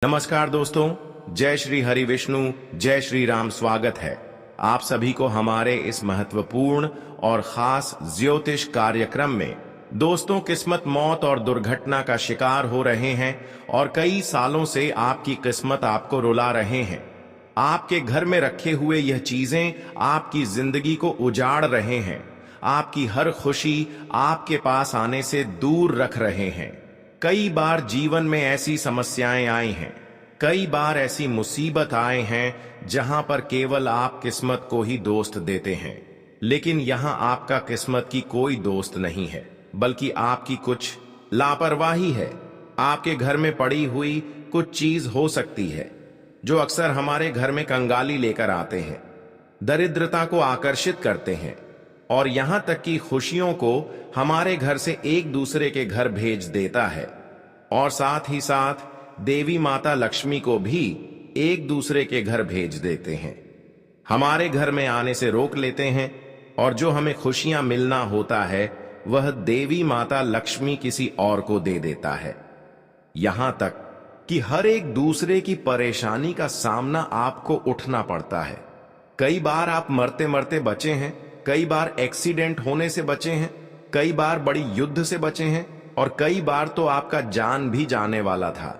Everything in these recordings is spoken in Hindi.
नमस्कार दोस्तों, जय श्री हरि विष्णु, जय श्री राम। स्वागत है आप सभी को हमारे इस महत्वपूर्ण और खास ज्योतिष कार्यक्रम में। दोस्तों, किस्मत, मौत और दुर्घटना का शिकार हो रहे हैं और कई सालों से आपकी किस्मत आपको रुला रहे हैं। आपके घर में रखे हुए यह चीजें आपकी जिंदगी को उजाड़ रहे हैं, आपकी हर खुशी आपके पास आने से दूर रख रहे हैं। कई बार जीवन में ऐसी समस्याएं आई हैं, कई बार ऐसी मुसीबत आए हैं जहां पर केवल आप किस्मत को ही दोस्त देते हैं। लेकिन यहां आपका किस्मत की कोई दोस्त नहीं है, बल्कि आपकी कुछ लापरवाही है। आपके घर में पड़ी हुई कुछ चीज हो सकती है जो अक्सर हमारे घर में कंगाली लेकर आते हैं, दरिद्रता को आकर्षित करते हैं और यहां तक कि खुशियों को हमारे घर से एक दूसरे के घर भेज देता है, और साथ ही साथ देवी माता लक्ष्मी को भी एक दूसरे के घर भेज देते हैं। हमारे घर में आने से रोक लेते हैं और जो हमें खुशियां मिलना होता है वह देवी माता लक्ष्मी किसी और को दे देता है। यहां तक कि हर एक दूसरे की परेशानी का सामना आपको उठना पड़ता है। कई बार आप मरते मरते बचे हैं, कई बार एक्सीडेंट होने से बचे हैं, कई बार बड़ी युद्ध से बचे हैं और कई बार तो आपका जान भी जाने वाला था।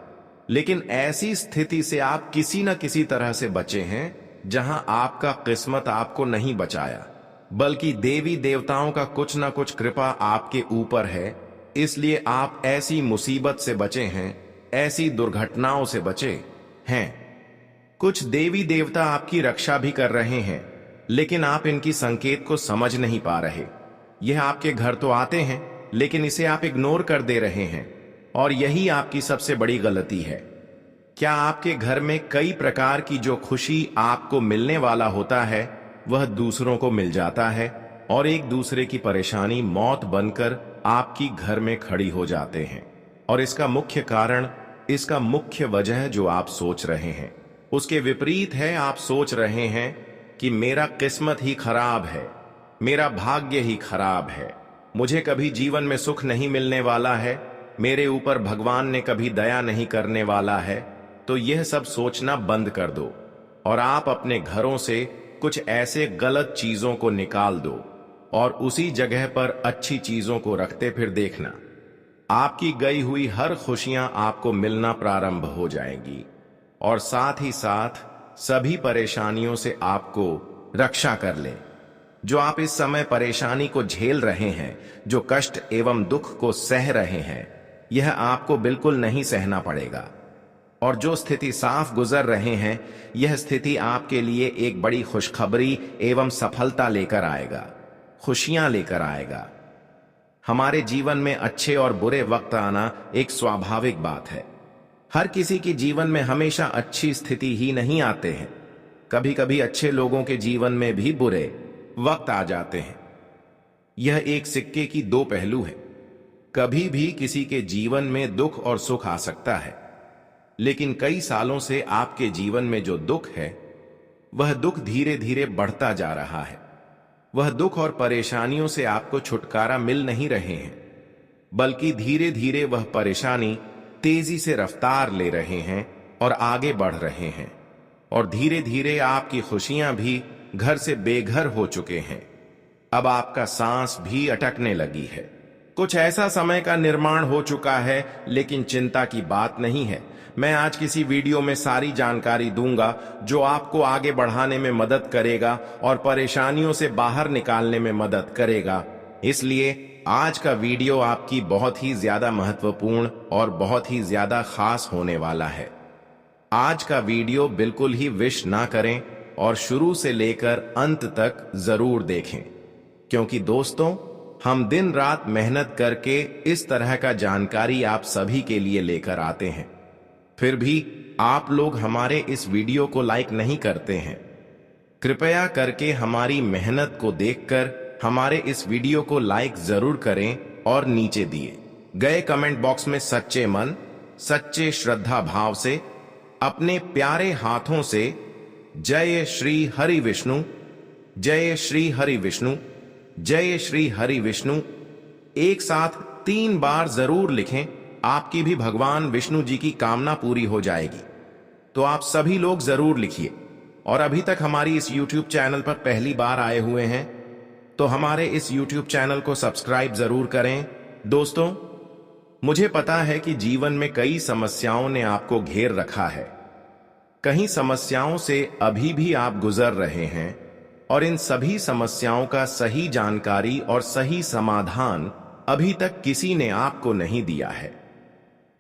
लेकिन ऐसी स्थिति से आप किसी न किसी तरह से बचे हैं जहां आपका किस्मत आपको नहीं बचाया, बल्कि देवी देवताओं का कुछ न कुछ कृपा आपके ऊपर है। इसलिए आप ऐसी मुसीबत से बचे हैं, ऐसी दुर्घटनाओं से बचे हैं। कुछ देवी देवता आपकी रक्षा भी कर रहे हैं, लेकिन आप इनकी संकेत को समझ नहीं पा रहे। यह आपके घर तो आते हैं, लेकिन इसे आप इग्नोर कर दे रहे हैं और यही आपकी सबसे बड़ी गलती है। क्या आपके घर में कई प्रकार की जो खुशी आपको मिलने वाला होता है वह दूसरों को मिल जाता है और एक दूसरे की परेशानी मौत बनकर आपकी घर में खड़ी हो जाते हैं। और इसका मुख्य कारण, इसका मुख्य वजह जो आप सोच रहे हैं उसके विपरीत है। आप सोच रहे हैं कि मेरा किस्मत ही खराब है, मेरा भाग्य ही खराब है, मुझे कभी जीवन में सुख नहीं मिलने वाला है, मेरे ऊपर भगवान ने कभी दया नहीं करने वाला है। तो यह सब सोचना बंद कर दो और आप अपने घरों से कुछ ऐसे गलत चीजों को निकाल दो और उसी जगह पर अच्छी चीजों को रखते फिर देखना, आपकी गई हुई हर खुशियां आपको मिलना प्रारंभ हो जाएंगी और साथ ही साथ सभी परेशानियों से आपको रक्षा कर ले। जो आप इस समय परेशानी को झेल रहे हैं, जो कष्ट एवं दुख को सह रहे हैं, यह आपको बिल्कुल नहीं सहना पड़ेगा। और जो स्थिति साफ गुजर रहे हैं, यह स्थिति आपके लिए एक बड़ी खुशखबरी एवं सफलता लेकर आएगा, खुशियां लेकर आएगा। हमारे जीवन में अच्छे और बुरे वक्त आना एक स्वाभाविक बात है। हर किसी के जीवन में हमेशा अच्छी स्थिति ही नहीं आते हैं, कभी कभी अच्छे लोगों के जीवन में भी बुरे वक्त आ जाते हैं। यह एक सिक्के की दो पहलू है। कभी भी किसी के जीवन में दुख और सुख आ सकता है, लेकिन कई सालों से आपके जीवन में जो दुख है वह दुख धीरे धीरे बढ़ता जा रहा है। वह दुख और परेशानियों से आपको छुटकारा मिल नहीं रहे हैं, बल्कि धीरे धीरे वह परेशानी तेजी से रफ्तार ले रहे हैं और आगे बढ़ रहे हैं। और धीरे धीरे आपकी खुशियां भी घर से बेघर हो चुके हैं। अब आपका सांस भी अटकने लगी है। कुछ ऐसा समय का निर्माण हो चुका है, लेकिन चिंता की बात नहीं है। मैं आज किसी वीडियो में सारी जानकारी दूंगा जो आपको आगे बढ़ाने में मदद करेगा और परेशानियों से बाहर निकालने में मदद करेगा। इसलिए आज का वीडियो आपकी बहुत ही ज्यादा महत्वपूर्ण और बहुत ही ज्यादा खास होने वाला है। आज का वीडियो बिल्कुल ही विश ना करें और शुरू से लेकर अंत तक जरूर देखें, क्योंकि दोस्तों, हम दिन रात मेहनत करके इस तरह का जानकारी आप सभी के लिए लेकर आते हैं, फिर भी आप लोग हमारे इस वीडियो को लाइक नहीं करते हैं। कृपया करके हमारी मेहनत को देखकर हमारे इस वीडियो को लाइक जरूर करें और नीचे दिए गए कमेंट बॉक्स में सच्चे मन, सच्चे श्रद्धा भाव से अपने प्यारे हाथों से जय श्री हरि विष्णु, जय श्री हरि विष्णु, जय श्री हरि विष्णु एक साथ 3 बार जरूर लिखें। आपकी भी भगवान विष्णु जी की कामना पूरी हो जाएगी। तो आप सभी लोग जरूर लिखिए। और अभी तक हमारी इस YouTube चैनल पर पहली बार आए हुए हैं तो हमारे इस YouTube चैनल को सब्सक्राइब जरूर करें। दोस्तों, मुझे पता है कि जीवन में कई समस्याओं ने आपको घेर रखा है। कहीं समस्याओं से अभी भी आप गुजर रहे हैं और इन सभी समस्याओं का सही जानकारी और सही समाधान अभी तक किसी ने आपको नहीं दिया है।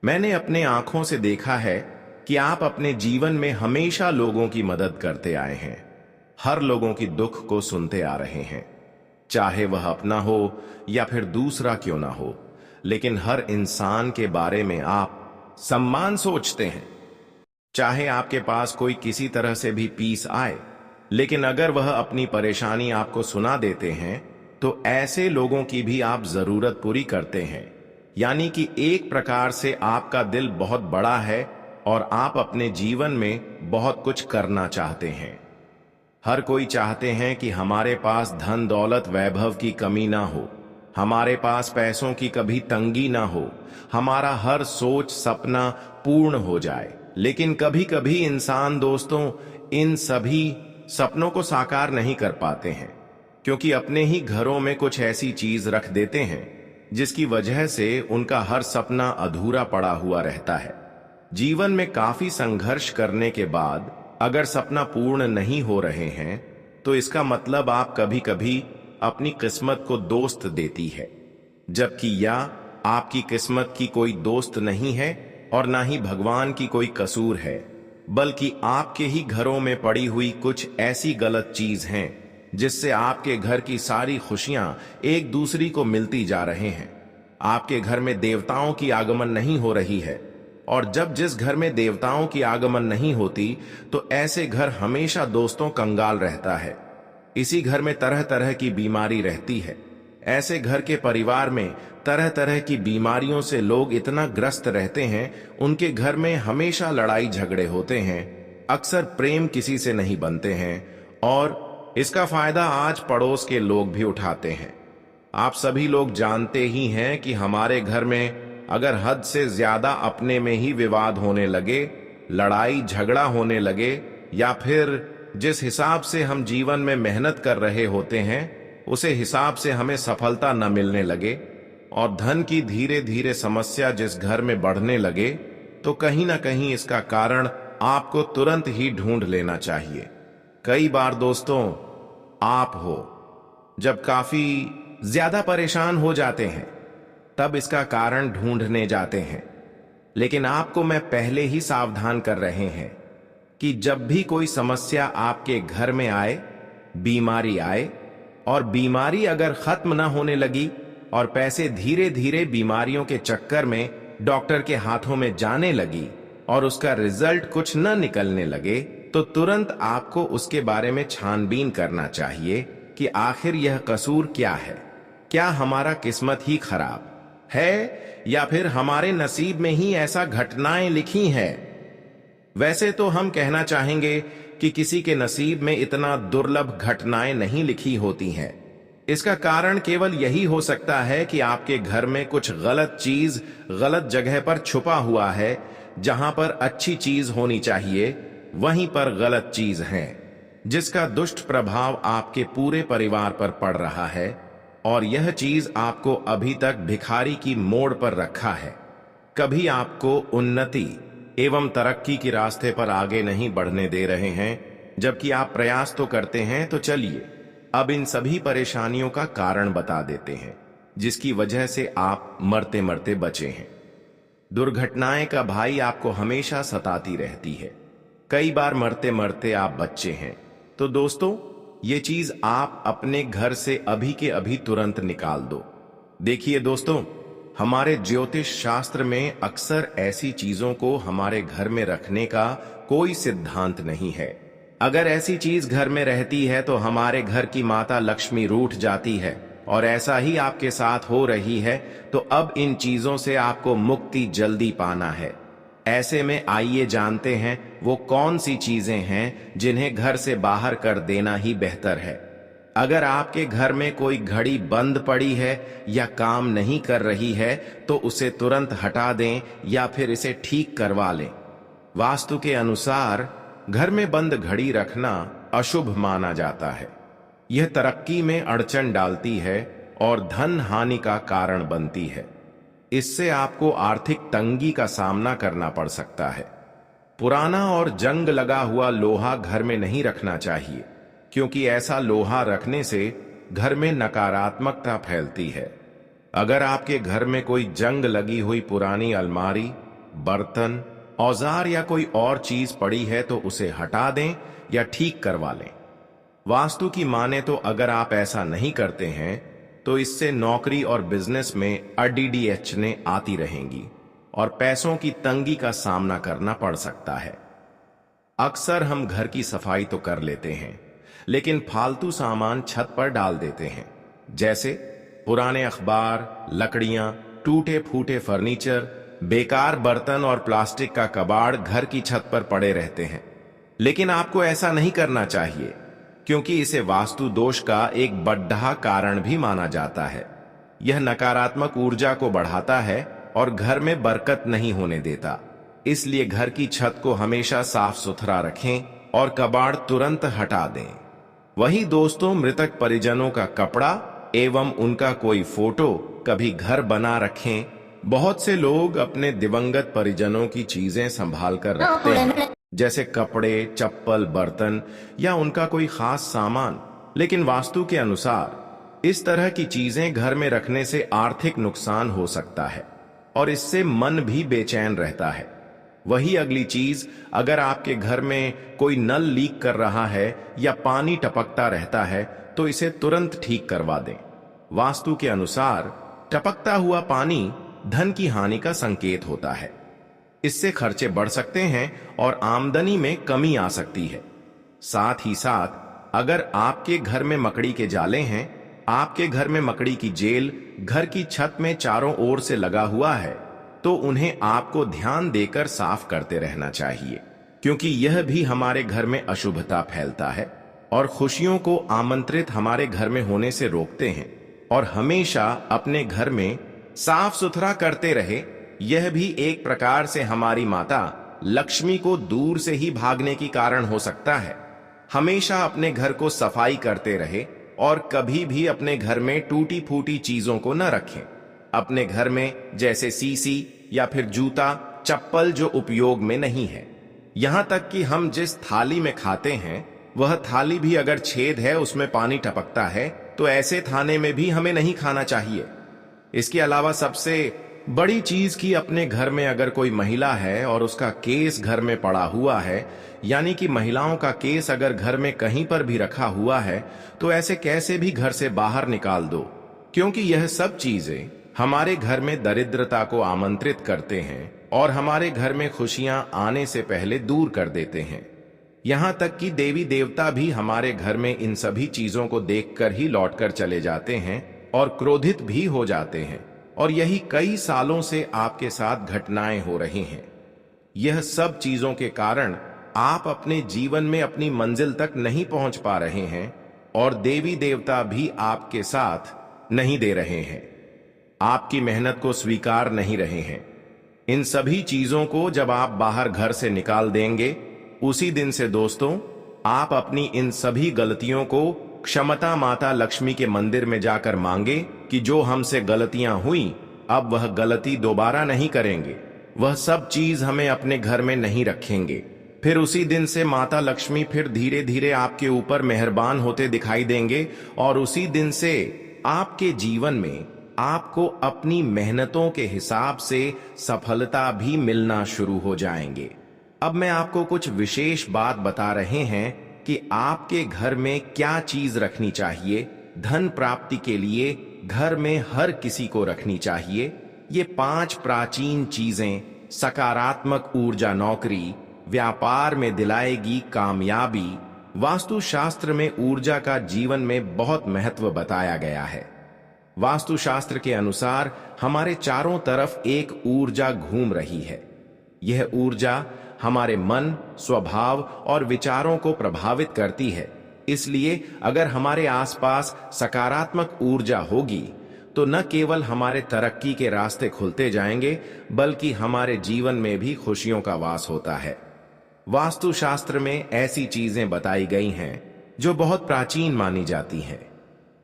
मैंने अपने आंखों से देखा है कि आप अपने जीवन में हमेशा लोगों की मदद करते आए हैं, हर लोगों की दुख को सुनते आ रहे हैं, चाहे वह अपना हो या फिर दूसरा क्यों ना हो, लेकिन हर इंसान के बारे में आप सम्मान सोचते हैं। चाहे आपके पास कोई किसी तरह से भी पीस आए, लेकिन अगर वह अपनी परेशानी आपको सुना देते हैं तो ऐसे लोगों की भी आप जरूरत पूरी करते हैं। यानी कि एक प्रकार से आपका दिल बहुत बड़ा है और आप अपने जीवन में बहुत कुछ करना चाहते हैं। हर कोई चाहते हैं कि हमारे पास धन दौलत वैभव की कमी ना हो, हमारे पास पैसों की कभी तंगी ना हो, हमारा हर सोच सपना पूर्ण हो जाए। लेकिन कभी कभी इंसान दोस्तों इन सभी सपनों को साकार नहीं कर पाते हैं, क्योंकि अपने ही घरों में कुछ ऐसी चीज रख देते हैं जिसकी वजह से उनका हर सपना अधूरा पड़ा हुआ रहता है। जीवन में काफी संघर्ष करने के बाद अगर सपना पूर्ण नहीं हो रहे हैं तो इसका मतलब आप कभी कभी अपनी किस्मत को दोस्त देती है, जबकि यह आपकी किस्मत की कोई दोस्त नहीं है और ना ही भगवान की कोई कसूर है, बल्कि आपके ही घरों में पड़ी हुई कुछ ऐसी गलत चीज हैं जिससे आपके घर की सारी खुशियां एक दूसरी को मिलती जा रहे हैं। आपके घर में देवताओं की आगमन नहीं हो रही है, और जब जिस घर में देवताओं की आगमन नहीं होती तो ऐसे घर हमेशा दोस्तों कंगाल रहता है। इसी घर में तरह तरह की बीमारी रहती है। ऐसे घर के परिवार में तरह तरह की बीमारियों से लोग इतना ग्रस्त रहते हैं, उनके घर में हमेशा लड़ाई झगड़े होते हैं, अक्सर प्रेम किसी से नहीं बनते हैं, और इसका फायदा आज पड़ोस के लोग भी उठाते हैं। आप सभी लोग जानते ही हैं कि हमारे घर में अगर हद से ज्यादा अपने में ही विवाद होने लगे, लड़ाई झगड़ा होने लगे, या फिर जिस हिसाब से हम जीवन में मेहनत कर रहे होते हैं उसे हिसाब से हमें सफलता न मिलने लगे, और धन की धीरे धीरे समस्या जिस घर में बढ़ने लगे, तो कहीं ना कहीं इसका कारण आपको तुरंत ही ढूंढ लेना चाहिए। कई बार दोस्तों आप हो जब काफी ज्यादा परेशान हो जाते हैं तब इसका कारण ढूंढने जाते हैं, लेकिन आपको मैं पहले ही सावधान कर रहे हैं कि जब भी कोई समस्या आपके घर में आए, बीमारी आए, और बीमारी अगर खत्म ना होने लगी और पैसे धीरे धीरे बीमारियों के चक्कर में डॉक्टर के हाथों में जाने लगी और उसका रिजल्ट कुछ न निकलने लगे, तो तुरंत आपको उसके बारे में छानबीन करना चाहिए कि आखिर यह कसूर क्या है। क्या हमारा किस्मत ही खराब है या फिर हमारे नसीब में ही ऐसा घटनाएं लिखी हैं? वैसे तो हम कहना चाहेंगे कि किसी के नसीब में इतना दुर्लभ घटनाएं नहीं लिखी होती हैं। इसका कारण केवल यही हो सकता है कि आपके घर में कुछ गलत चीज गलत जगह पर छुपा हुआ है। जहां पर अच्छी चीज होनी चाहिए वहीं पर गलत चीज है, जिसका दुष्ट प्रभाव आपके पूरे परिवार पर पड़ रहा है, और यह चीज आपको अभी तक भिखारी की मोड़ पर रखा है। कभी आपको उन्नति एवं तरक्की के रास्ते पर आगे नहीं बढ़ने दे रहे हैं, जबकि आप प्रयास तो करते हैं। तो चलिए अब इन सभी परेशानियों का कारण बता देते हैं जिसकी वजह से आप मरते मरते बचे हैं। दुर्घटनाएं का भाई आपको हमेशा सताती रहती है। कई बार मरते मरते आप बच्चे हैं। तो दोस्तों ये चीज आप अपने घर से अभी के अभी तुरंत निकाल दो। देखिए दोस्तों, हमारे ज्योतिष शास्त्र में अक्सर ऐसी चीजों को हमारे घर में रखने का कोई सिद्धांत नहीं है। अगर ऐसी चीज घर में रहती है तो हमारे घर की माता लक्ष्मी रूठ जाती है, और ऐसा ही आपके साथ हो रही है। तो अब इन चीजों से आपको मुक्ति जल्दी पाना है। ऐसे में आइए जानते हैं वो कौन सी चीजें हैं जिन्हें घर से बाहर कर देना ही बेहतर है। अगर आपके घर में कोई घड़ी बंद पड़ी है या काम नहीं कर रही है तो उसे तुरंत हटा दें या फिर इसे ठीक करवा लें। वास्तु के अनुसार घर में बंद घड़ी रखना अशुभ माना जाता है। यह तरक्की में अड़चन डालती है और धन हानि का कारण बनती है। इससे आपको आर्थिक तंगी का सामना करना पड़ सकता है। पुराना और जंग लगा हुआ लोहा घर में नहीं रखना चाहिए, क्योंकि ऐसा लोहा रखने से घर में नकारात्मकता फैलती है। अगर आपके घर में कोई जंग लगी हुई पुरानी अलमारी, बर्तन, औजार या कोई और चीज पड़ी है तो उसे हटा दें या ठीक करवा लें। वास्तु की माने तो अगर आप ऐसा नहीं करते हैं तो इससे नौकरी और बिजनेस में अड़चनें आती रहेंगी और पैसों की तंगी का सामना करना पड़ सकता है। अक्सर हम घर की सफाई तो कर लेते हैं, लेकिन फालतू सामान छत पर डाल देते हैं, जैसे पुराने अखबार, लकड़ियां, टूटे फूटे फर्नीचर, बेकार बर्तन और प्लास्टिक का कबाड़ घर की छत पर पड़े रहते हैं। लेकिन आपको ऐसा नहीं करना चाहिए, क्योंकि इसे वास्तु दोष का एक बड़ा कारण भी माना जाता है। यह नकारात्मक ऊर्जा को बढ़ाता है और घर में बरकत नहीं होने देता। इसलिए घर की छत को हमेशा साफ सुथरा रखें और कबाड़ तुरंत हटा दें। वही दोस्तों, मृतक परिजनों का कपड़ा एवं उनका कोई फोटो कभी घर बना रखें। बहुत से लोग अपने दिवंगत परिजनों की चीजें संभाल कर रखते हैं, जैसे कपड़े, चप्पल, बर्तन या उनका कोई खास सामान। लेकिन वास्तु के अनुसार इस तरह की चीजें घर में रखने से आर्थिक नुकसान हो सकता है और इससे मन भी बेचैन रहता है। वही अगली चीज, अगर आपके घर में कोई नल लीक कर रहा है या पानी टपकता रहता है तो इसे तुरंत ठीक करवा दें। वास्तु के अनुसार टपकता हुआ पानी धन की हानि का संकेत होता है। इससे खर्चे बढ़ सकते हैं और आमदनी में कमी आ सकती है। साथ ही साथ अगर आपके घर में मकड़ी के जाले हैं, आपके घर में मकड़ी की जेल घर की छत में चारों ओर से लगा हुआ है, तो उन्हें आपको ध्यान देकर साफ करते रहना चाहिए, क्योंकि यह भी हमारे घर में अशुभता फैलता है और खुशियों को आमंत्रित हमारे घर में होने से रोकते हैं। और हमेशा अपने घर में साफ सुथरा करते रहे। यह भी एक प्रकार से हमारी माता लक्ष्मी को दूर से ही भागने की कारण हो सकता है। हमेशा अपने घर को सफाई करते रहे और कभी भी अपने घर में टूटी फूटी चीजों को न रखें। अपने घर में जैसे सीसी या फिर जूता, चप्पल जो उपयोग में नहीं है। यहां तक कि हम जिस थाली में खाते हैं वह थाली भी अगर छेद है, उसमें पानी टपकता है, तो ऐसे थाने में भी हमें नहीं खाना चाहिए। इसके अलावा सबसे बड़ी चीज कि अपने घर में अगर कोई महिला है और उसका केस घर में पड़ा हुआ है, यानी कि महिलाओं का केस अगर घर में कहीं पर भी रखा हुआ है, तो ऐसे कैसे भी घर से बाहर निकाल दो, क्योंकि यह सब चीजें हमारे घर में दरिद्रता को आमंत्रित करते हैं और हमारे घर में खुशियां आने से पहले दूर कर देते हैं। यहां तक कि देवी देवता भी हमारे घर में इन सभी चीजों को देखकर ही लौटकर चले जाते हैं और क्रोधित भी हो जाते हैं। और यही कई सालों से आपके साथ घटनाएं हो रही हैं। यह सब चीजों के कारण आप अपने जीवन में अपनी मंजिल तक नहीं पहुंच पा रहे हैं और देवी देवता भी आपके साथ नहीं दे रहे हैं, आपकी मेहनत को स्वीकार नहीं रहे हैं। इन सभी चीजों को जब आप बाहर घर से निकाल देंगे, उसी दिन से दोस्तों आप अपनी इन सभी गलतियों को क्षमता माता लक्ष्मी के मंदिर में जाकर मांगे कि जो हमसे गलतियां हुई अब वह गलती दोबारा नहीं करेंगे, वह सब चीज हमें अपने घर में नहीं रखेंगे। फिर उसी दिन से माता लक्ष्मी फिर धीरे धीरे आपके ऊपर मेहरबान होते दिखाई देंगे और उसी दिन से आपके जीवन में आपको अपनी मेहनतों के हिसाब से सफलता भी मिलना शुरू हो जाएंगे। अब मैं आपको कुछ विशेष बात बता रहे हैं कि आपके घर में क्या चीज रखनी चाहिए। धन प्राप्ति के लिए घर में हर किसी को रखनी चाहिए। ये 5 प्राचीन चीजें सकारात्मक ऊर्जा, नौकरी, व्यापार में दिलाएगी कामयाबी। वास्तुशास्त्र में ऊर्जा का जीवन में बहुत महत्व बताया गया है। वास्तुशास्त्र के अनुसार हमारे चारों तरफ एक ऊर्जा घूम रही है। यह ऊर्जा हमारे मन, स्वभाव और विचारों को प्रभावित करती है। इसलिए अगर हमारे आसपास सकारात्मक ऊर्जा होगी तो न केवल हमारे तरक्की के रास्ते खुलते जाएंगे, बल्कि हमारे जीवन में भी खुशियों का वास होता है। वास्तुशास्त्र में ऐसी चीजें बताई गई हैं जो बहुत प्राचीन मानी जाती हैं,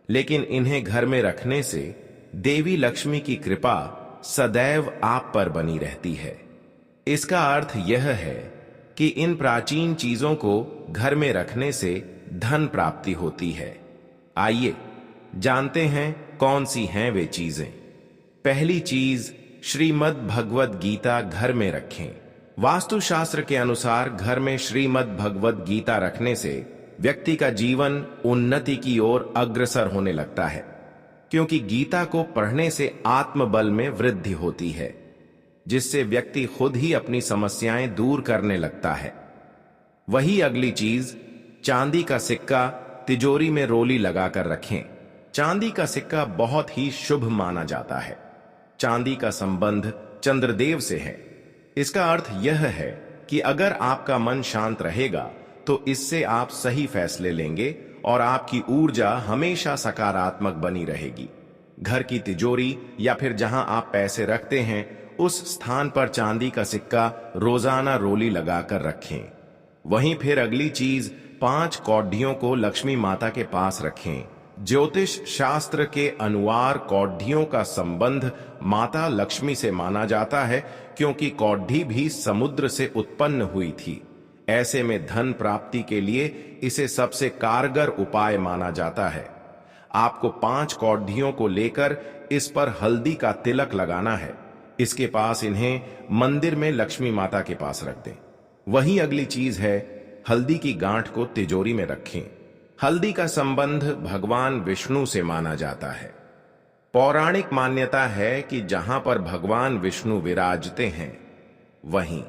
लेकिन इन्हें घर में रखने से देवी लक्ष्मी की कृपा सदैव आप पर बनी रहती है। इसका अर्थ यह है कि इन प्राचीन चीजों को घर में रखने से धन प्राप्ति होती है। आइए जानते हैं कौन सी हैं वे चीजें। पहली चीज, श्रीमद् भगवद गीता घर में रखें। वास्तुशास्त्र के अनुसार घर में श्रीमद् भगवद गीता रखने से व्यक्ति का जीवन उन्नति की ओर अग्रसर होने लगता है, क्योंकि गीता को पढ़ने से आत्मबल में वृद्धि होती है, जिससे व्यक्ति खुद ही अपनी समस्याएं दूर करने लगता है। वही अगली चीज, चांदी का सिक्का तिजोरी में रोली लगाकर रखें। चांदी का सिक्का बहुत ही शुभ माना जाता है। चांदी का संबंध चंद्रदेव से है। इसका अर्थ यह है कि अगर आपका मन शांत रहेगा तो इससे आप सही फैसले लेंगे और आपकी ऊर्जा हमेशा सकारात्मक बनी रहेगी। घर की तिजोरी या फिर जहां आप पैसे रखते हैं, उस स्थान पर चांदी का सिक्का रोजाना रोली लगाकर रखें। वहीं फिर अगली चीज, 5 कौडियों को लक्ष्मी माता के पास रखें। ज्योतिष शास्त्र के अनुसार कौडियों का संबंध माता लक्ष्मी से माना जाता है, क्योंकि कौडी भी समुद्र से उत्पन्न हुई थी। ऐसे में धन प्राप्ति के लिए इसे सबसे कारगर उपाय माना जाता है। आपको 5 कौडियों को लेकर इस पर हल्दी का तिलक लगाना है। इसके पास इन्हें मंदिर में लक्ष्मी माता के पास रख दें। वही अगली चीज है, हल्दी की गांठ को तिजोरी में रखें। हल्दी का संबंध भगवान विष्णु से माना जाता है। पौराणिक मान्यता है कि जहां पर भगवान विष्णु विराजते हैं, वहीं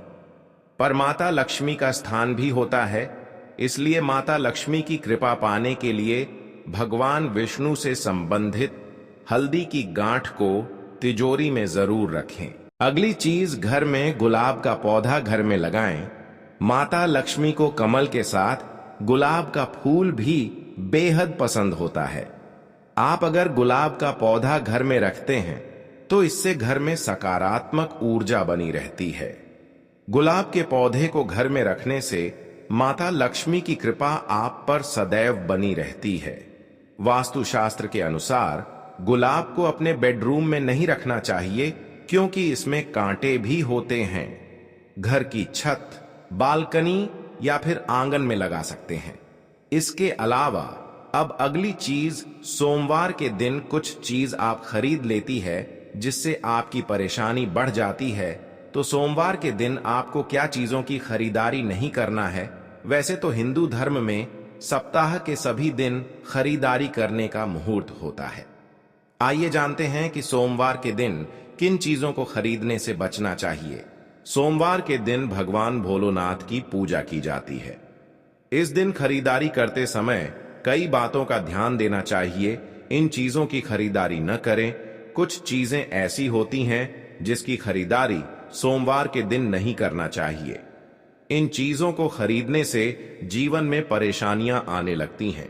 पर माता लक्ष्मी का स्थान भी होता है। इसलिए माता लक्ष्मी की कृपा पाने के लिए भगवान विष्णु से संबंधित हल्दी की गांठ को तिजोरी में जरूर रखें। अगली चीज, घर में गुलाब का पौधा घर में लगाएं। माता लक्ष्मी को कमल के साथ गुलाब का फूल भी बेहद पसंद होता है। आप अगर गुलाब का पौधा घर में रखते हैं तो इससे घर में सकारात्मक ऊर्जा बनी रहती है। गुलाब के पौधे को घर में रखने से माता लक्ष्मी की कृपा आप पर सदैव बनी रहती है। वास्तुशास्त्र के अनुसार गुलाब को अपने बेडरूम में नहीं रखना चाहिए, क्योंकि इसमें कांटे भी होते हैं। घर की छत, बालकनी या फिर आंगन में लगा सकते हैं। इसके अलावा अब अगली चीज, सोमवार के दिन कुछ चीज आप खरीद लेती है जिससे आपकी परेशानी बढ़ जाती है, तो सोमवार के दिन आपको क्या चीजों की खरीदारी नहीं करना है। वैसे तो हिंदू धर्म में सप्ताह के सभी दिन खरीदारी करने का मुहूर्त होता है। आइए जानते हैं कि सोमवार के दिन किन चीजों को खरीदने से बचना चाहिए। सोमवार के दिन भगवान भोलेनाथ की पूजा की जाती है। इस दिन खरीदारी करते समय कई बातों का ध्यान देना चाहिए। इन चीजों की खरीदारी न करें। कुछ चीजें ऐसी होती हैं जिसकी खरीदारी सोमवार के दिन नहीं करना चाहिए। इन चीजों को खरीदने से जीवन में परेशानियां आने लगती हैं।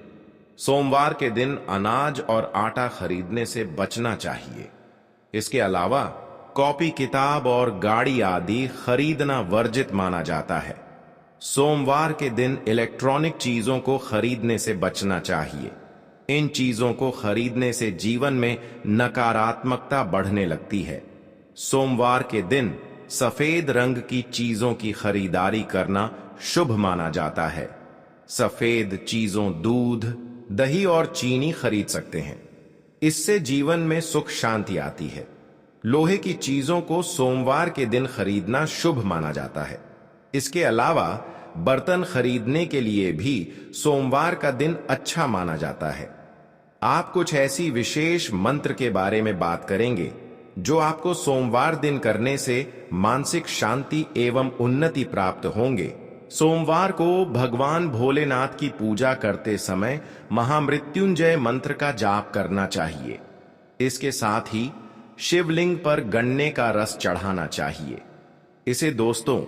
सोमवार के दिन अनाज और आटा खरीदने से बचना चाहिए। इसके अलावा कॉपी किताब और गाड़ी आदि खरीदना वर्जित माना जाता है। सोमवार के दिन इलेक्ट्रॉनिक चीजों को खरीदने से बचना चाहिए। इन चीजों को खरीदने से जीवन में नकारात्मकता बढ़ने लगती है। सोमवार के दिन सफेद रंग की चीजों की खरीदारी करना शुभ माना जाता है। सफेद चीजों, दूध, दही और चीनी खरीद सकते हैं। इससे जीवन में सुख शांति आती है। लोहे की चीजों को सोमवार के दिन खरीदना शुभ माना जाता है। इसके अलावा बर्तन खरीदने के लिए भी सोमवार का दिन अच्छा माना जाता है। आप कुछ ऐसी विशेष मंत्र के बारे में बात करेंगे जो आपको सोमवार दिन करने से मानसिक शांति एवं उन्नति प्राप्त होंगे। सोमवार को भगवान भोलेनाथ की पूजा करते समय महामृत्युंजय मंत्र का जाप करना चाहिए। इसके साथ ही शिवलिंग पर गन्ने का रस चढ़ाना चाहिए। इसे दोस्तों,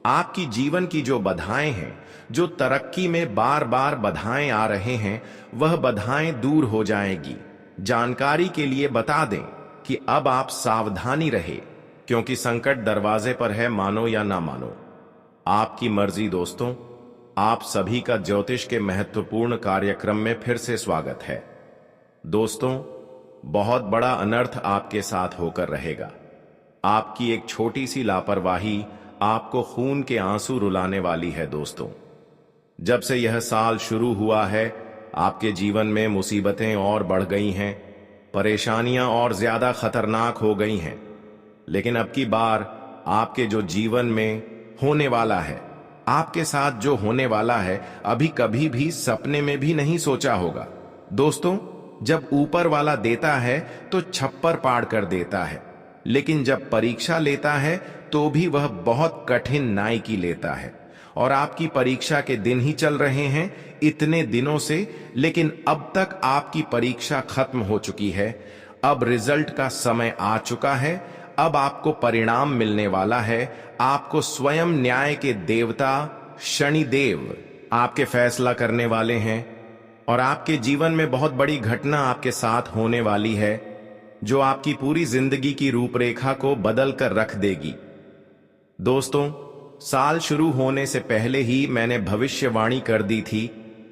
आपकी जीवन की जो बाधाएं हैं, जो तरक्की में बार बार बाधाएं आ रहे हैं, वह बाधाएं दूर हो जाएगी। जानकारी के लिए बता दें कि अब आप सावधानी रहे, क्योंकि संकट दरवाजे पर है, मानो या ना मानो। आपकी मर्जी दोस्तों। आप सभी का ज्योतिष के महत्वपूर्ण कार्यक्रम में फिर से स्वागत है। दोस्तों, बहुत बड़ा अनर्थ आपके साथ होकर रहेगा। आपकी एक छोटी सी लापरवाही आपको खून के आंसू रुलाने वाली है दोस्तों। जब से यह साल शुरू हुआ है, आपके जीवन में मुसीबतें और बढ़ गई हैं, परेशानियां और ज्यादा खतरनाक हो गई हैं। लेकिन अब की बार आपके जो जीवन में होने वाला है, आपके साथ जो होने वाला है, अभी कभी भी सपने में भी नहीं सोचा होगा। दोस्तों, जब ऊपर वाला देता है तो छप्पर पाड़ कर देता है, लेकिन जब परीक्षा लेता है तो भी वह बहुत कठिन नाइकी लेता है। और आपकी परीक्षा के दिन ही चल रहे हैं इतने दिनों से, लेकिन अब तक आपकी परीक्षा खत्म हो चुकी है। अब रिजल्ट का समय आ चुका है। अब आपको परिणाम मिलने वाला है। आपको स्वयं न्याय के देवता शनिदेव आपके फैसला करने वाले हैं, और आपके जीवन में बहुत बड़ी घटना आपके साथ होने वाली है, जो आपकी पूरी जिंदगी की रूपरेखा को बदल कर रख देगी। दोस्तों, साल शुरू होने से पहले ही मैंने भविष्यवाणी कर दी थी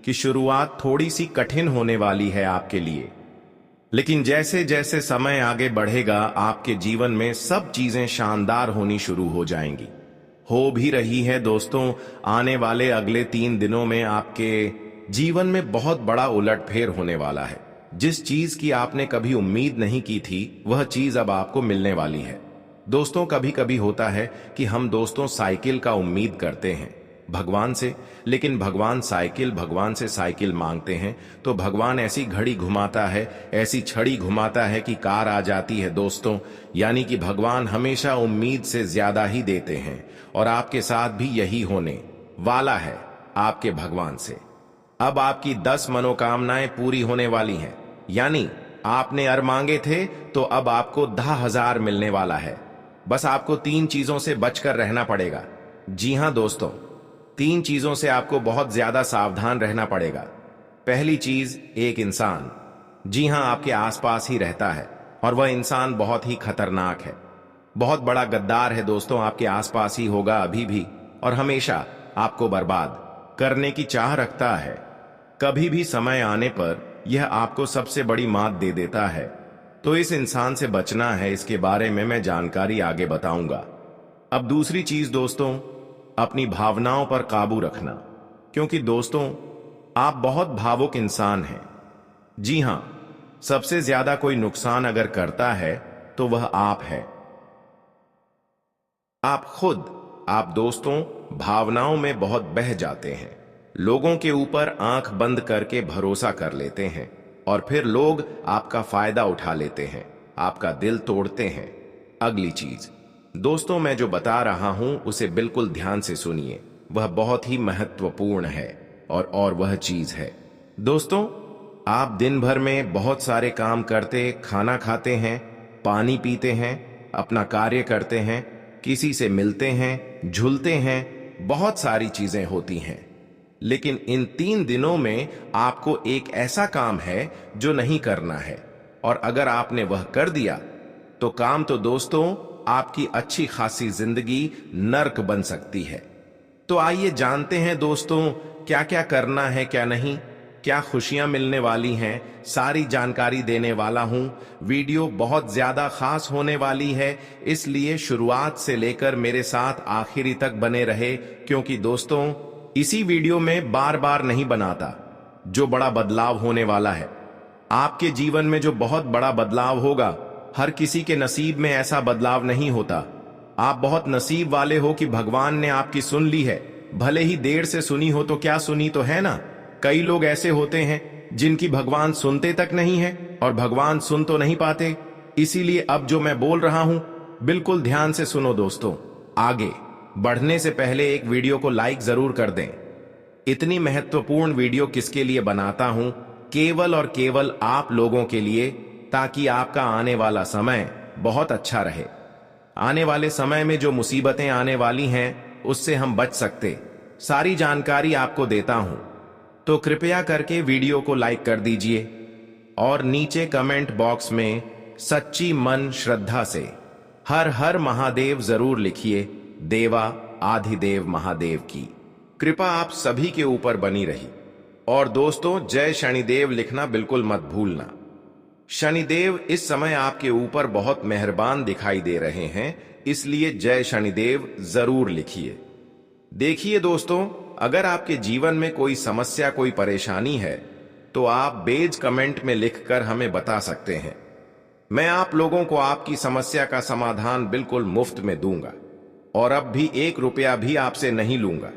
कि शुरुआत थोड़ी सी कठिन होने वाली है आपके लिए, लेकिन जैसे जैसे समय आगे बढ़ेगा आपके जीवन में सब चीजें शानदार होनी शुरू हो जाएंगी। हो भी रही है दोस्तों। आने वाले अगले 3 दिनों में आपके जीवन में बहुत बड़ा उलटफेर होने वाला है। जिस चीज की आपने कभी उम्मीद नहीं की थी, वह चीज अब आपको मिलने वाली है। दोस्तों, कभी कभी होता है कि हम दोस्तों साइकिल का उम्मीद करते हैं भगवान से, लेकिन भगवान से साइकिल मांगते हैं तो भगवान ऐसी घड़ी घुमाता है, ऐसी छड़ी घुमाता है कि कार आ जाती है दोस्तों। यानी कि भगवान हमेशा उम्मीद से ज्यादा ही देते हैं, और आपके साथ भी यही होने वाला है आपके भगवान से। अब आपकी 10 मनोकामनाएं पूरी होने वाली हैं। यानी आपने अर मांगे थे तो अब आपको 10,000 मिलने वाला है। बस आपको 3 चीजों से बचकर रहना पड़ेगा। जी हां दोस्तों, 3 चीजों से आपको बहुत ज्यादा सावधान रहना पड़ेगा। पहली चीज, एक इंसान, जी हां, आपके आसपास ही रहता है, और वह इंसान बहुत ही खतरनाक है। बहुत बड़ा गद्दार है दोस्तों, आपके आसपास ही होगा अभी भी, और हमेशा आपको बर्बाद करने की चाह रखता है। कभी भी समय आने पर यह आपको सबसे बड़ी मात दे देता है। तो इस इंसान से बचना है, इसके बारे में मैं जानकारी आगे बताऊंगा। अब दूसरी चीज दोस्तों, अपनी भावनाओं पर काबू रखना, क्योंकि दोस्तों आप बहुत भावुक इंसान हैं। जी हां, सबसे ज्यादा कोई नुकसान अगर करता है तो वह आप है। आप खुद, आप दोस्तों भावनाओं में बहुत बह जाते हैं। लोगों के ऊपर आंख बंद करके भरोसा कर लेते हैं, और फिर लोग आपका फायदा उठा लेते हैं, आपका दिल तोड़ते हैं। अगली चीज दोस्तों, मैं जो बता रहा हूं उसे बिल्कुल ध्यान से सुनिए, वह बहुत ही महत्वपूर्ण है। और वह चीज है दोस्तों, आप दिन भर में बहुत सारे काम करते, खाना खाते हैं, पानी पीते हैं, अपना कार्य करते हैं, किसी से मिलते हैं, झूलते हैं, बहुत सारी चीजें होती हैं। लेकिन इन 3 दिनों में आपको एक ऐसा काम है जो नहीं करना है, और अगर आपने वह कर दिया तो काम तो दोस्तों आपकी अच्छी खासी जिंदगी नर्क बन सकती है। तो आइए जानते हैं दोस्तों क्या क्या करना है, क्या नहीं, क्या खुशियां मिलने वाली हैं, सारी जानकारी देने वाला हूं। वीडियो बहुत ज्यादा खास होने वाली है, इसलिए शुरुआत से लेकर मेरे साथ आखिरी तक बने रहे, क्योंकि दोस्तों इसी वीडियो में बार बार नहीं बनाता जो बड़ा बदलाव होने वाला है आपके जीवन में। जो बहुत बड़ा बदलाव होगा, हर किसी के नसीब में ऐसा बदलाव नहीं होता। आप बहुत नसीब वाले हो कि भगवान ने आपकी सुन ली है, भले ही देर से सुनी हो तो क्या सुनी तो है ना। कई लोग ऐसे होते हैं जिनकी भगवान सुनते तक नहीं है, और भगवान सुन तो नहीं पाते। इसीलिए अब जो मैं बोल रहा हूं बिल्कुल ध्यान से सुनो दोस्तों। आगे बढ़ने से पहले एक वीडियो को लाइक जरूर कर दें। इतनी महत्वपूर्ण वीडियो किसके लिए बनाता हूं? केवल और केवल आप लोगों के लिए, ताकि आपका आने वाला समय बहुत अच्छा रहे। आने वाले समय में जो मुसीबतें आने वाली हैं उससे हम बच सकते, सारी जानकारी आपको देता हूं। तो कृपया करके वीडियो को लाइक कर दीजिए। और नीचे कमेंट बॉक्स में सच्ची मन श्रद्धा से हर हर महादेव जरूर लिखिए। देवा आदिदेव महादेव की कृपा आप सभी के ऊपर बनी रही। और दोस्तों, जय शनिदेव लिखना बिल्कुल मत भूलना। शनिदेव इस समय आपके ऊपर बहुत मेहरबान दिखाई दे रहे हैं, इसलिए जय शनिदेव जरूर लिखिए। देखिए दोस्तों, अगर आपके जीवन में कोई समस्या, कोई परेशानी है तो आप बेज कमेंट में लिखकर हमें बता सकते हैं। मैं आप लोगों को आपकी समस्या का समाधान बिल्कुल मुफ्त में दूंगा और अब भी 1 रुपया भी आपसे नहीं लूंगा।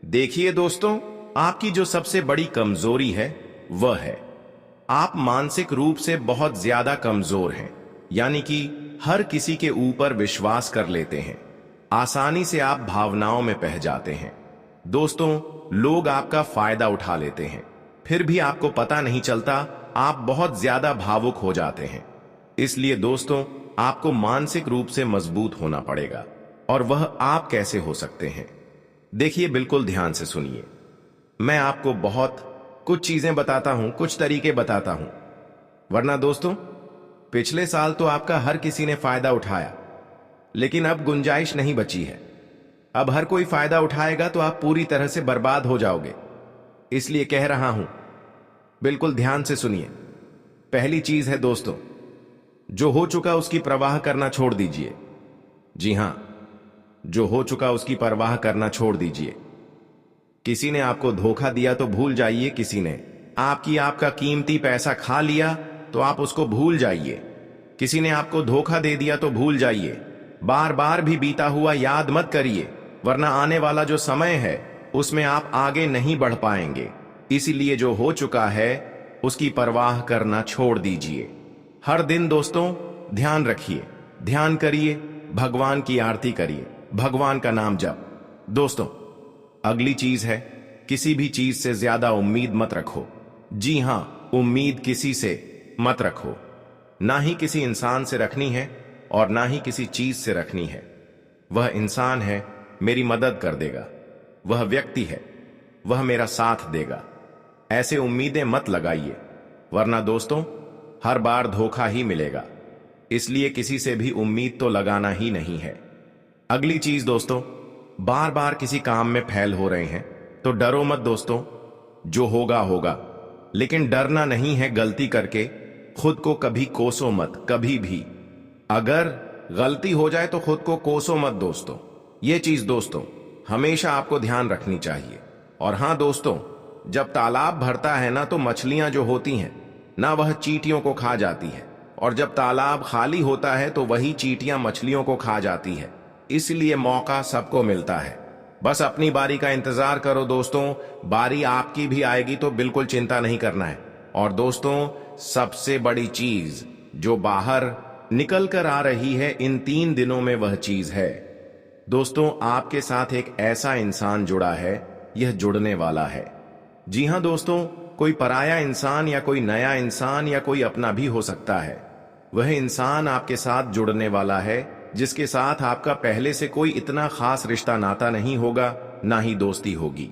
देखिए दोस्तों, आपकी जो सबसे बड़ी कमजोरी है वह है आप मानसिक रूप से बहुत ज्यादा कमजोर हैं, यानी कि हर किसी के ऊपर विश्वास कर लेते हैं। आसानी से आप भावनाओं में बह जाते हैं। दोस्तों, लोग आपका फायदा उठा लेते हैं, फिर भी आपको पता नहीं चलता, आप बहुत ज्यादा भावुक हो जाते हैं। इसलिए दोस्तों, आपको मानसिक रूप से मजबूत होना पड़ेगा। और वह आप कैसे हो सकते हैं? देखिए, बिल्कुल ध्यान से सुनिए। मैं आपको बहुत कुछ चीजें बताता हूं, कुछ तरीके बताता हूं। वरना दोस्तों, पिछले साल तो आपका हर किसी ने फायदा उठाया, लेकिन अब गुंजाइश नहीं बची है। अब हर कोई फायदा उठाएगा तो आप पूरी तरह से बर्बाद हो जाओगे। इसलिए कह रहा हूं, बिल्कुल ध्यान से सुनिए। पहली चीज है दोस्तों, जो हो चुका उसकी परवाह करना छोड़ दीजिए। जी हां, जो हो चुका उसकी परवाह करना छोड़ दीजिए। किसी ने आपको धोखा दिया तो भूल जाइए। किसी ने आपका कीमती पैसा खा लिया तो आप उसको भूल जाइए। किसी ने आपको धोखा दे दिया तो भूल जाइए। बार बार भी बीता हुआ याद मत करिए, वरना आने वाला जो समय है उसमें आप आगे नहीं बढ़ पाएंगे। इसीलिए जो हो चुका है उसकी परवाह करना छोड़ दीजिए। हर दिन दोस्तों ध्यान रखिए, ध्यान करिए, भगवान की आरती करिए, भगवान का नाम जप। दोस्तों, अगली चीज है, किसी भी चीज से ज्यादा उम्मीद मत रखो। जी हां, उम्मीद किसी से मत रखो। ना ही किसी इंसान से रखनी है और ना ही किसी चीज से रखनी है। वह इंसान है, मेरी मदद कर देगा। वह व्यक्ति है, वह मेरा साथ देगा। ऐसे उम्मीदें मत लगाइए, वरना दोस्तों हर बार धोखा ही मिलेगा। इसलिए किसी से भी उम्मीद तो लगाना ही नहीं है। अगली चीज दोस्तों, बार बार किसी काम में फेल हो रहे हैं तो डरो मत दोस्तों। जो होगा होगा, लेकिन डरना नहीं है गलती करके। खुद को कभी कोसो मत, कभी भी। अगर गलती हो जाए तो खुद को कोसो मत दोस्तों। ये चीज दोस्तों हमेशा आपको ध्यान रखनी चाहिए। और हां दोस्तों, जब तालाब भरता है ना तो मछलियां जो होती हैं ना, वह चींटियों को खा जाती है। और जब तालाब खाली होता है तो वही चींटियां मछलियों को खा जाती है। इसलिए मौका सबको मिलता है, बस अपनी बारी का इंतजार करो दोस्तों। बारी आपकी भी आएगी तो बिल्कुल चिंता नहीं करना है। और दोस्तों, सबसे बड़ी चीज जो बाहर निकल कर आ रही है इन 3 दिनों में, वह चीज है दोस्तों, आपके साथ एक ऐसा इंसान जुड़ा है, यह जुड़ने वाला है। जी हां दोस्तों, कोई पराया इंसान या कोई नया इंसान या कोई अपना भी हो सकता है। वह इंसान आपके साथ जुड़ने वाला है जिसके साथ आपका पहले से कोई इतना खास रिश्ता नाता नहीं होगा, ना ही दोस्ती होगी।